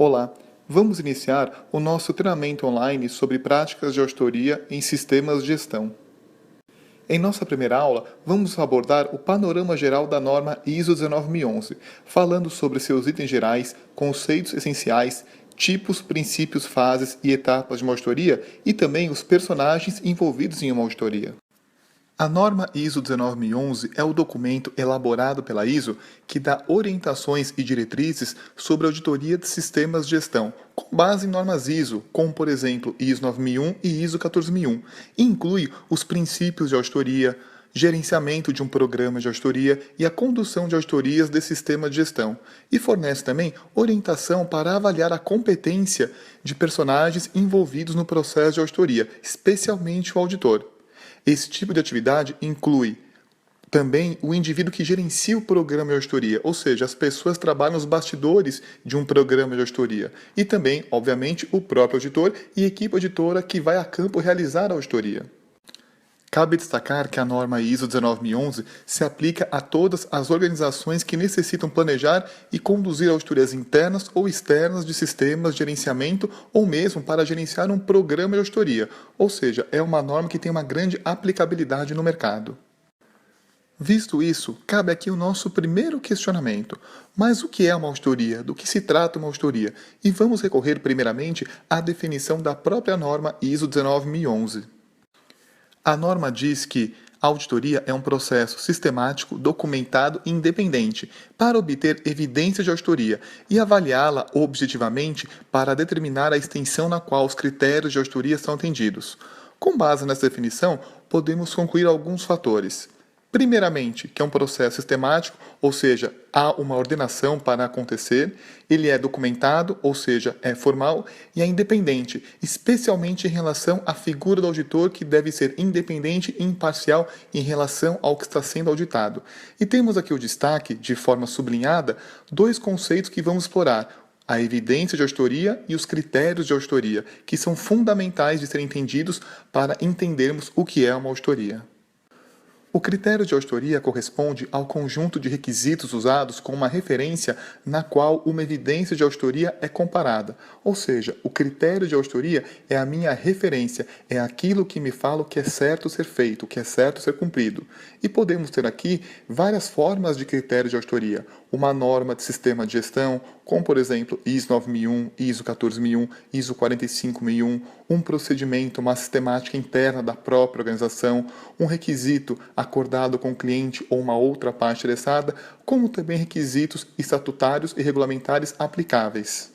Olá, vamos iniciar o nosso treinamento online sobre práticas de auditoria em sistemas de gestão. Em nossa primeira aula, vamos abordar o panorama geral da norma ISO 19011, falando sobre seus itens gerais, conceitos essenciais, tipos, princípios, fases e etapas de uma auditoria e também os personagens envolvidos em uma auditoria. A norma ISO 19011 é o documento elaborado pela ISO que dá orientações e diretrizes sobre a auditoria de sistemas de gestão, com base em normas ISO, como por exemplo ISO 9001 e ISO 14001, e inclui os princípios de auditoria, gerenciamento de um programa de auditoria e a condução de auditorias de sistema de gestão, e fornece também orientação para avaliar a competência de personagens envolvidos no processo de auditoria, especialmente o auditor. Esse tipo de atividade inclui também o indivíduo que gerencia o programa de auditoria, ou seja, as pessoas que trabalham nos bastidores de um programa de auditoria. E também, obviamente, o próprio auditor e a equipe auditora que vai a campo realizar a auditoria. Cabe destacar que a norma ISO 19011 se aplica a todas as organizações que necessitam planejar e conduzir auditorias internas ou externas de sistemas de gerenciamento ou mesmo para gerenciar um programa de auditoria, ou seja, é uma norma que tem uma grande aplicabilidade no mercado. Visto isso, cabe aqui o nosso primeiro questionamento. Mas o que é uma auditoria? Do que se trata uma auditoria? E vamos recorrer primeiramente à definição da própria norma ISO 19011. A norma diz que a auditoria é um processo sistemático, documentado e independente para obter evidência de auditoria e avaliá-la objetivamente para determinar a extensão na qual os critérios de auditoria são atendidos. Com base nessa definição, podemos concluir alguns fatores. Primeiramente, que é um processo sistemático, ou seja, há uma ordenação para acontecer, ele é documentado, ou seja, é formal, e é independente, especialmente em relação à figura do auditor, que deve ser independente e imparcial em relação ao que está sendo auditado. E temos aqui o destaque, de forma sublinhada, dois conceitos que vamos explorar: a evidência de auditoria e os critérios de auditoria, que são fundamentais de serem entendidos para entendermos o que é uma auditoria. O critério de auditoria corresponde ao conjunto de requisitos usados como uma referência na qual uma evidência de auditoria é comparada. Ou seja, o critério de auditoria é a minha referência, é aquilo que me fala o que é certo ser feito, o que é certo ser cumprido. E podemos ter aqui várias formas de critério de auditoria. Uma norma de sistema de gestão, como por exemplo ISO 9001, ISO 14001, ISO 45001, um procedimento, uma sistemática interna da própria organização, um requisito acordado com o cliente ou uma outra parte interessada, como também requisitos estatutários e regulamentares aplicáveis.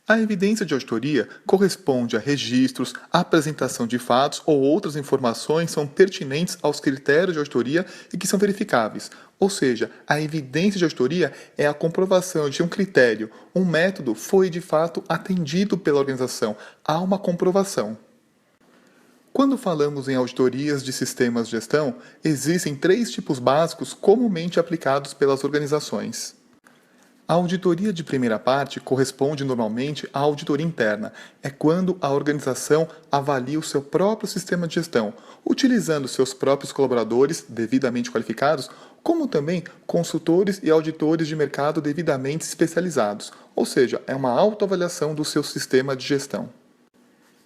A evidência de auditoria corresponde a registros, apresentação de fatos ou outras informações que são pertinentes aos critérios de auditoria e que são verificáveis. Ou seja, a evidência de auditoria é a comprovação de um critério, um método foi de fato atendido pela organização. Há uma comprovação. Quando falamos em auditorias de sistemas de gestão, existem três tipos básicos comumente aplicados pelas organizações. A auditoria de primeira parte corresponde normalmente à auditoria interna. É quando a organização avalia o seu próprio sistema de gestão, utilizando seus próprios colaboradores devidamente qualificados, como também consultores e auditores de mercado devidamente especializados, ou seja, é uma autoavaliação do seu sistema de gestão.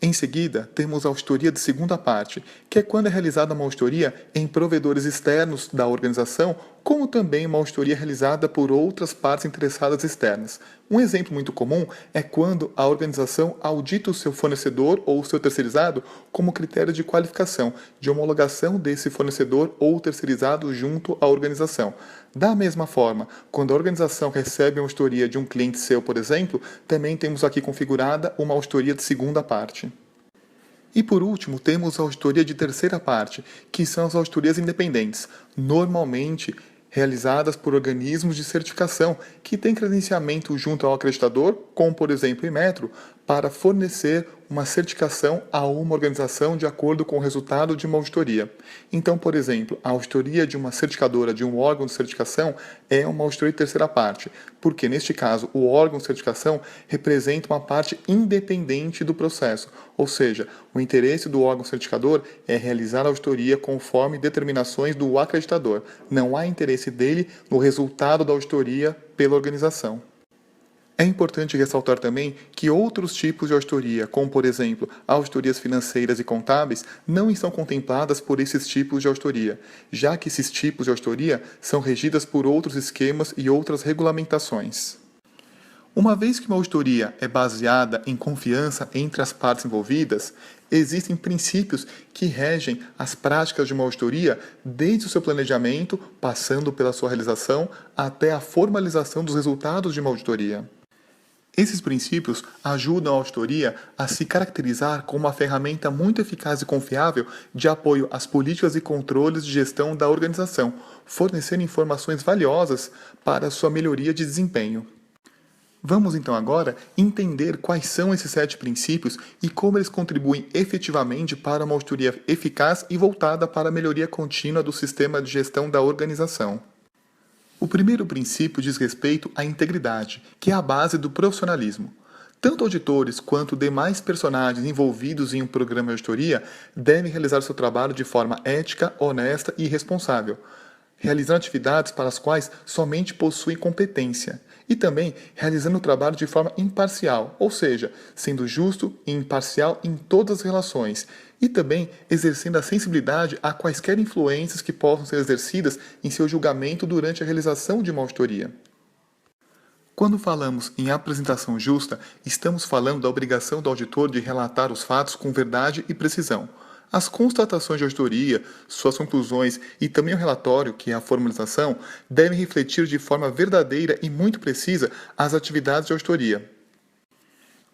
Em seguida, temos a auditoria de segunda parte, que é quando é realizada uma auditoria em provedores externos da organização, como também uma auditoria realizada por outras partes interessadas externas. Um exemplo muito comum é quando a organização audita o seu fornecedor ou o seu terceirizado como critério de qualificação, de homologação desse fornecedor ou terceirizado junto à organização. Da mesma forma, quando a organização recebe uma auditoria de um cliente seu, por exemplo, também temos aqui configurada uma auditoria de segunda parte. E por último, temos a auditoria de terceira parte, que são as auditorias independentes, normalmente realizadas por organismos de certificação que têm credenciamento junto ao acreditador, como por exemplo o Inmetro, para fornecer uma certificação a uma organização de acordo com o resultado de uma auditoria. Então, por exemplo, a auditoria de uma certificadora de um órgão de certificação é uma auditoria de terceira parte, porque neste caso o órgão de certificação representa uma parte independente do processo, ou seja, o interesse do órgão certificador é realizar a auditoria conforme determinações do acreditador. Não há interesse dele no resultado da auditoria pela organização. É importante ressaltar também que outros tipos de auditoria, como por exemplo, auditorias financeiras e contábeis, não estão contempladas por esses tipos de auditoria, já que esses tipos de auditoria são regidas por outros esquemas e outras regulamentações. Uma vez que uma auditoria é baseada em confiança entre as partes envolvidas, existem princípios que regem as práticas de uma auditoria desde o seu planejamento, passando pela sua realização, até a formalização dos resultados de uma auditoria. Esses princípios ajudam a auditoria a se caracterizar como uma ferramenta muito eficaz e confiável de apoio às políticas e controles de gestão da organização, fornecendo informações valiosas para sua melhoria de desempenho. Vamos então agora entender quais são esses 7 princípios e como eles contribuem efetivamente para uma auditoria eficaz e voltada para a melhoria contínua do sistema de gestão da organização. O primeiro princípio diz respeito à integridade, que é a base do profissionalismo. Tanto auditores quanto demais personagens envolvidos em um programa de auditoria devem realizar seu trabalho de forma ética, honesta e responsável, realizando atividades para as quais somente possuem competência, e também realizando o trabalho de forma imparcial, ou seja, sendo justo e imparcial em todas as relações, e também exercendo a sensibilidade a quaisquer influências que possam ser exercidas em seu julgamento durante a realização de uma auditoria. Quando falamos em apresentação justa, estamos falando da obrigação do auditor de relatar os fatos com verdade e precisão. As constatações de auditoria, suas conclusões e também o relatório, que é a formalização, devem refletir de forma verdadeira e muito precisa as atividades de auditoria.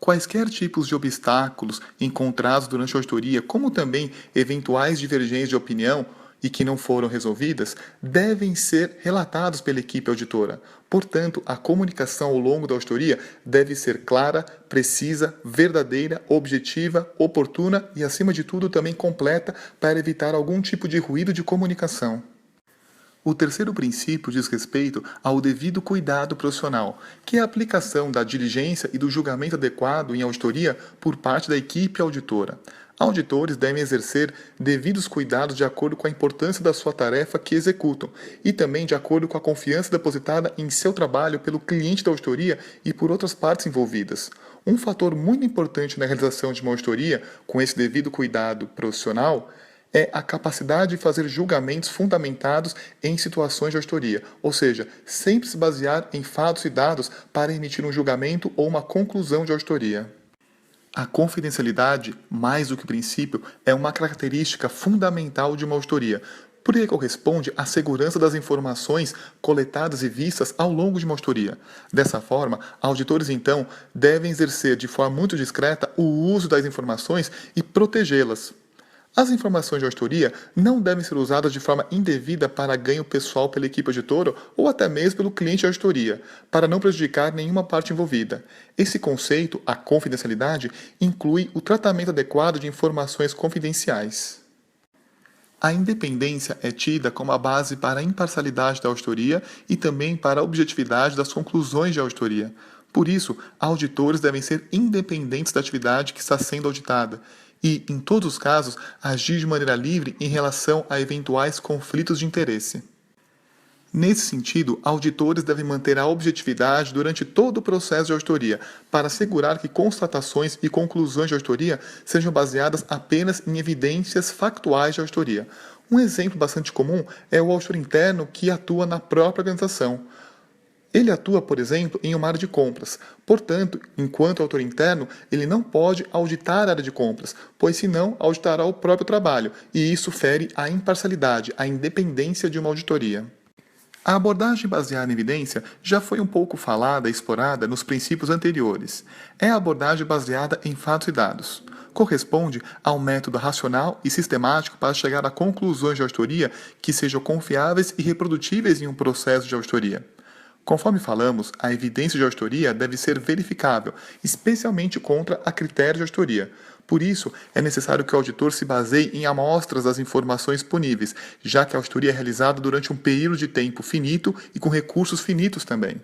Quaisquer tipos de obstáculos encontrados durante a auditoria, como também eventuais divergências de opinião e que não foram resolvidas, devem ser relatados pela equipe auditora. Portanto, a comunicação ao longo da auditoria deve ser clara, precisa, verdadeira, objetiva, oportuna e, acima de tudo, também completa para evitar algum tipo de ruído de comunicação. O terceiro princípio diz respeito ao devido cuidado profissional, que é a aplicação da diligência e do julgamento adequado em auditoria por parte da equipe auditora. Auditores devem exercer devidos cuidados de acordo com a importância da sua tarefa que executam e também de acordo com a confiança depositada em seu trabalho pelo cliente da auditoria e por outras partes envolvidas. Um fator muito importante na realização de uma auditoria, com esse devido cuidado profissional, é a capacidade de fazer julgamentos fundamentados em situações de auditoria, ou seja, sempre se basear em fatos e dados para emitir um julgamento ou uma conclusão de auditoria. A confidencialidade, mais do que princípio, é uma característica fundamental de uma auditoria, porque corresponde à segurança das informações coletadas e vistas ao longo de uma auditoria. Dessa forma, auditores, então, devem exercer de forma muito discreta o uso das informações e protegê-las. As informações de auditoria não devem ser usadas de forma indevida para ganho pessoal pela equipe auditora ou até mesmo pelo cliente de auditoria, para não prejudicar nenhuma parte envolvida. Esse conceito, a confidencialidade, inclui o tratamento adequado de informações confidenciais. A independência é tida como a base para a imparcialidade da auditoria e também para a objetividade das conclusões de auditoria. Por isso, auditores devem ser independentes da atividade que está sendo auditada e, em todos os casos, agir de maneira livre em relação a eventuais conflitos de interesse. Nesse sentido, auditores devem manter a objetividade durante todo o processo de auditoria, para assegurar que constatações e conclusões de auditoria sejam baseadas apenas em evidências factuais de auditoria. Um exemplo bastante comum é o auditor interno que atua na própria organização. Ele atua, por exemplo, em uma área de compras. Portanto, enquanto auditor interno, ele não pode auditar a área de compras, pois senão auditará o próprio trabalho, e isso fere a imparcialidade, a independência de uma auditoria. A abordagem baseada em evidência já foi um pouco falada e explorada nos princípios anteriores. É a abordagem baseada em fatos e dados. Corresponde ao método racional e sistemático para chegar a conclusões de auditoria que sejam confiáveis e reprodutíveis em um processo de auditoria. Conforme falamos, a evidência de auditoria deve ser verificável, especialmente contra a critério de auditoria. Por isso, é necessário que o auditor se baseie em amostras das informações disponíveis, já que a auditoria é realizada durante um período de tempo finito e com recursos finitos também.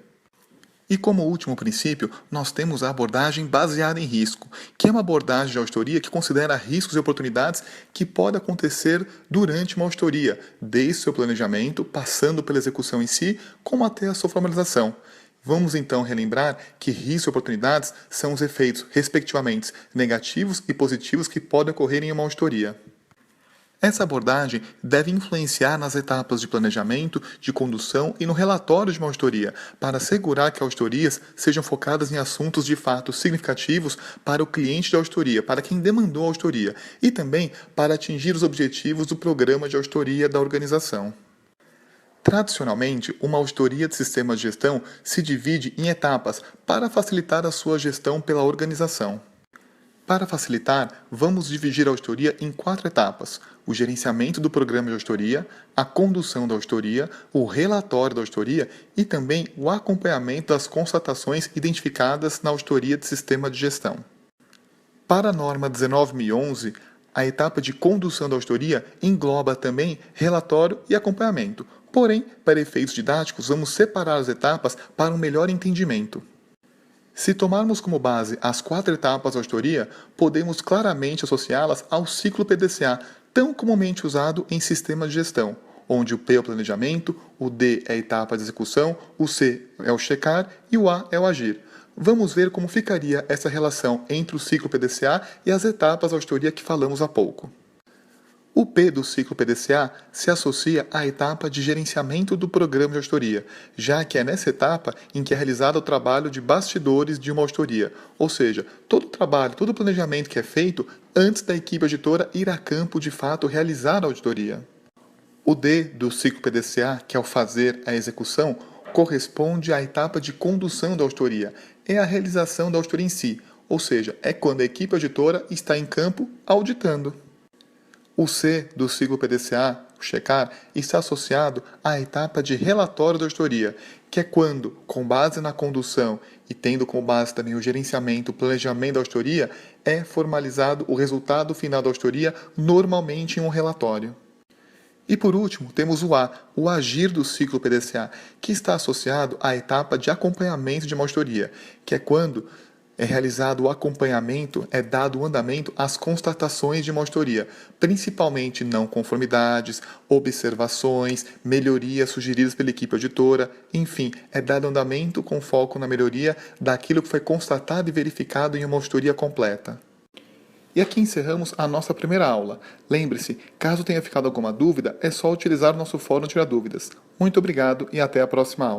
E como último princípio, nós temos a abordagem baseada em risco, que é uma abordagem de auditoria que considera riscos e oportunidades que podem acontecer durante uma auditoria, desde seu planejamento, passando pela execução em si, como até a sua formalização. Vamos então relembrar que riscos e oportunidades são os efeitos, respectivamente, negativos e positivos que podem ocorrer em uma auditoria. Essa abordagem deve influenciar nas etapas de planejamento, de condução e no relatório de uma auditoria, para assegurar que auditorias sejam focadas em assuntos de fato significativos para o cliente da auditoria, para quem demandou a auditoria, e também para atingir os objetivos do programa de auditoria da organização. Tradicionalmente, uma auditoria de sistemas de gestão se divide em etapas para facilitar a sua gestão pela organização. Para facilitar, vamos dividir a auditoria em 4 etapas: o gerenciamento do programa de auditoria, a condução da auditoria, o relatório da auditoria e também o acompanhamento das constatações identificadas na auditoria de sistema de gestão. Para a norma 19.011, a etapa de condução da auditoria engloba também relatório e acompanhamento. Porém, para efeitos didáticos, vamos separar as etapas para um melhor entendimento. Se tomarmos como base as 4 etapas da auditoria, podemos claramente associá-las ao ciclo PDCA, tão comumente usado em sistemas de gestão, onde o P é o planejamento, o D é a etapa de execução, o C é o checar e o A é o agir. Vamos ver como ficaria essa relação entre o ciclo PDCA e as etapas da auditoria que falamos há pouco. O P do ciclo PDCA se associa à etapa de gerenciamento do programa de auditoria, já que é nessa etapa em que é realizado o trabalho de bastidores de uma auditoria, ou seja, todo o trabalho, todo o planejamento que é feito antes da equipe auditora ir a campo de fato realizar a auditoria. O D do ciclo PDCA, que é o fazer, a execução, corresponde à etapa de condução da auditoria, é a realização da auditoria em si, ou seja, é quando a equipe auditora está em campo auditando. O C do ciclo PDCA, o checar, está associado à etapa de relatório da auditoria, que é quando, com base na condução e tendo como base também o gerenciamento, o planejamento da auditoria, é formalizado o resultado final da auditoria, normalmente em um relatório. E por último, temos o A, o agir do ciclo PDCA, que está associado à etapa de acompanhamento de uma auditoria, que é quando é realizado o acompanhamento, é dado o andamento às constatações de uma auditoria, principalmente não conformidades, observações, melhorias sugeridas pela equipe auditora, enfim, é dado andamento com foco na melhoria daquilo que foi constatado e verificado em uma auditoria completa. E aqui encerramos a nossa primeira aula. Lembre-se, caso tenha ficado alguma dúvida, é só utilizar o nosso fórum Tirar Dúvidas. Muito obrigado e até a próxima aula.